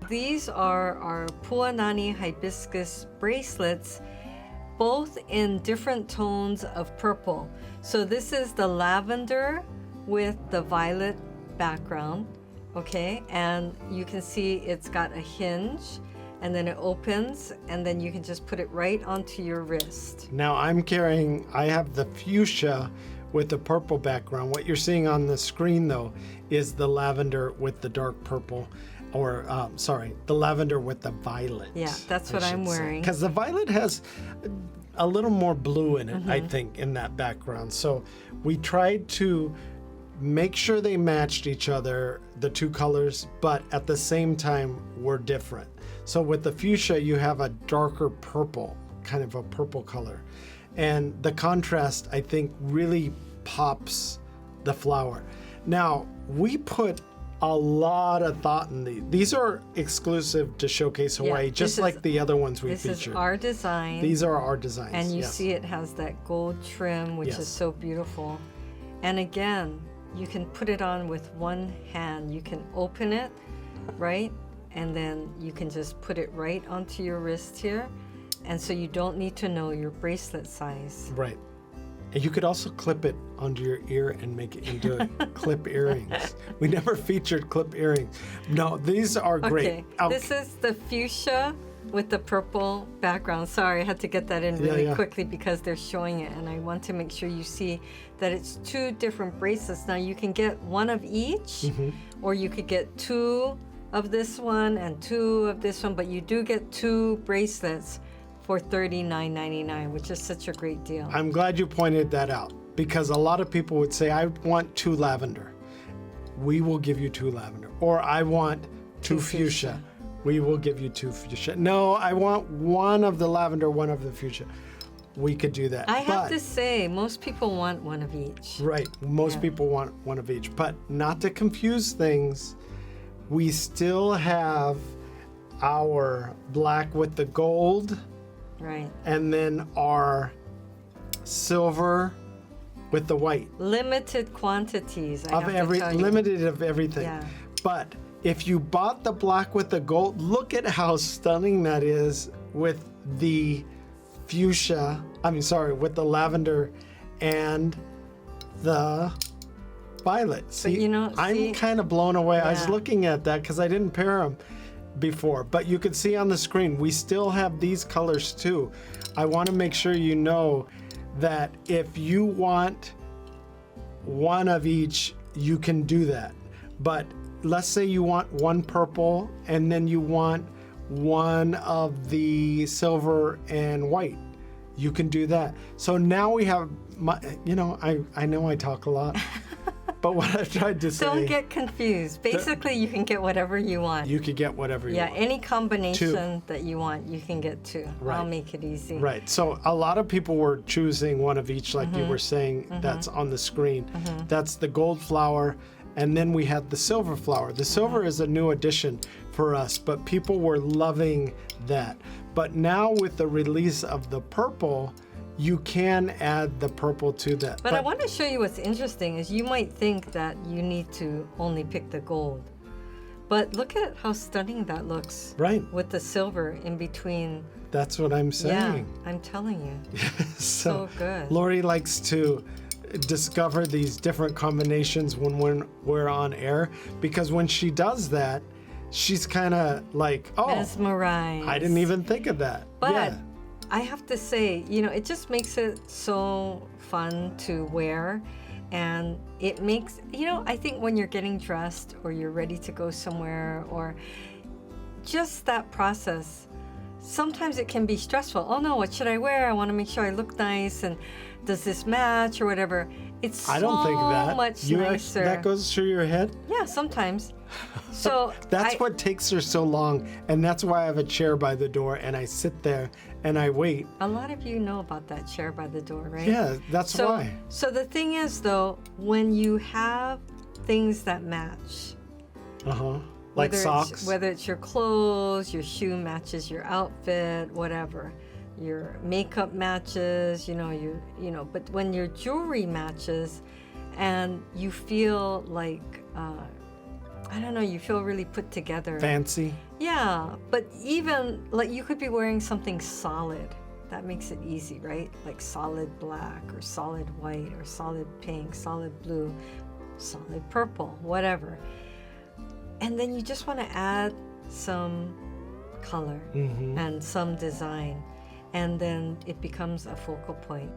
These are our Puanani Hibiscus Bracelets, both in different tones of purple. So this is the lavender with the violet background, okay? And you can see it's got a hinge, and then it opens, and then you can just put it right onto your wrist. Now I have the fuchsia with the purple background. What you're seeing on the screen though is the lavender with the dark purple, or the lavender with the violet. Yeah, that's what I'm wearing. Because the violet has a little more blue in it, I think, in that background. So we tried to make sure they matched each other, the two colors, but at the same time were different. So with the fuchsia, you have a darker purple, kind of a purple color. And the contrast, I think, really pops the flower. Now, we put a lot of thought in these. These are exclusive to Showcase Hawaii, just like the other ones we featured. This is our design. These are our designs. And you see it has that gold trim, which is so beautiful. And again, you can put it on with one hand. You can open it, right? And then you can just put it right onto your wrist here. And so you don't need to know your bracelet size. Right. And you could also clip it onto your ear and make it into clip earrings. We never featured clip earrings. No, these are great. Okay. This is the fuchsia with the purple background. Sorry, I had to get that in really quickly because they're showing it, and I want to make sure you see that it's two different bracelets. Now you can get one of each, or you could get two of this one and two of this one, but you do get two bracelets for $39.99, which is such a great deal. I'm glad you pointed that out, because a lot of people would say, I want two lavender. We will give you two lavender. Or I want two fuchsia. We will give you two fuchsia. No, I want one of the lavender, one of the fuchsia. We could do that. I have to say, most people want one of each. Right, most people want one of each. But not to confuse things, we still have our black with the gold. Right. And then our silver with the white. Limited quantities. Limited of everything. Yeah. But if you bought the black with the gold, look at how stunning that is with the fuchsia. With the lavender and the violet. See, I'm kind of blown away. I was looking at that because I didn't pair them before, but you can see on the screen we still have these colors too. I want to make sure you know that if you want one of each, you can do that. But let's say you want one purple and then you want one of the silver and white, you can do that. So now we have I know I talk a lot. But what I've tried to say... Don't get confused. Basically, you can get whatever you want. You could get whatever you want. Yeah, any combination that you want, you can get two. Right. I'll make it easy. Right. So a lot of people were choosing one of each, like you were saying, that's on the screen. That's the gold flower. And then we had the silver flower. The silver is a new addition for us, but people were loving that. But now with the release of the purple, you can add the purple to that. But I want to show you what's interesting is you might think that you need to only pick the gold. But look at how stunning that looks. Right. With the silver in between. That's what I'm saying. Yeah, I'm telling you. so good. Lori likes to discover these different combinations when we're on air, because when she does that, she's kind of like, mesmerized. I didn't even think of that. But I have to say, it just makes it so fun to wear. And it makes, I think when you're getting dressed or you're ready to go somewhere, or just that process, sometimes it can be stressful. Oh no, what should I wear? I want to make sure I look nice. And does this match or whatever? It's I don't think that. Much nicer. That goes through your head? Yeah, sometimes. So that's what takes her so long, and that's why I have a chair by the door, and I sit there and I wait. A lot of you know about that chair by the door, right? Yeah, that's why. So the thing is, though, when you have things that match, like socks, whether it's your clothes, your shoe matches your outfit, whatever, your makeup matches, but when your jewelry matches, and you feel like I don't know, you feel really put together. Fancy. Yeah, but even like you could be wearing something solid. That makes it easy, right? Like solid black or solid white or solid pink, solid blue, solid purple, whatever. And then you just want to add some color and some design, and then it becomes a focal point.